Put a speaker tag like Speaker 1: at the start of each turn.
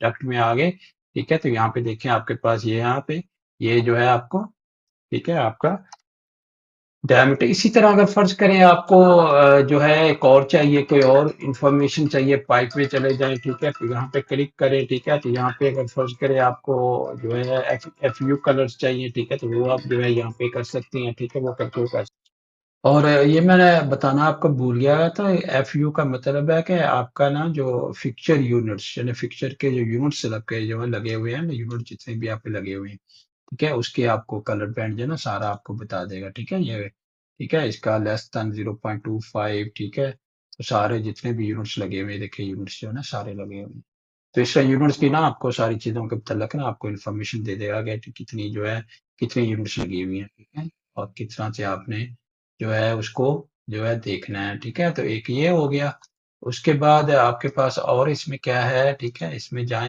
Speaker 1: Duct में आ गए, ठीक है। तो यहाँ पे देखें आपके पास ये यहाँ पे ये जो है आपको, ठीक है, आपका डायमीटर। इसी तरह अगर फर्ज करें आपको जो है एक और चाहिए, कोई और इंफॉर्मेशन चाहिए, पाइप में चले जाएं, ठीक है, फिर यहाँ पे क्लिक करें, ठीक है। तो यहाँ पे अगर फर्ज करें आपको जो है एफ यू कलर्स चाहिए, ठीक है, तो वो आप जो है यहाँ पे कर सकती हैं, ठीक है, वो करके वो कर। और ये मैंने बताना आपको भूल गया था, एफ यू का मतलब है कि आपका ना जो फिक्चर यूनिट्स, यानी फिक्चर के जो यूनिट्स लगे जो है लगे हुए हैं ना, यूनिट जितने भी आप पे लगे हुए हैं, ठीक है, उसके आपको कलर बैंड जो है ना सारा आपको बता देगा, ठीक है। ये ठीक है, इसका लेस देन 0.25, ठीक है। तो सारे जितने भी यूनिट्स लगे हुए हैं, देखिए यूनिट्स जो है ना सारे लगे हुए हैं। तो इसका यूनिट्स की ना आपको सारी चीजों के मतलब ना आपको इन्फॉर्मेशन दे देगा कि कितनी जो है कितनी यूनिट्स लगी हुई हैं, ठीक है, और किस तरह से आपने जो है उसको जो है देखना है, ठीक है। तो एक ये हो गया। उसके बाद आपके पास और इसमें क्या है, ठीक है, इसमें जाए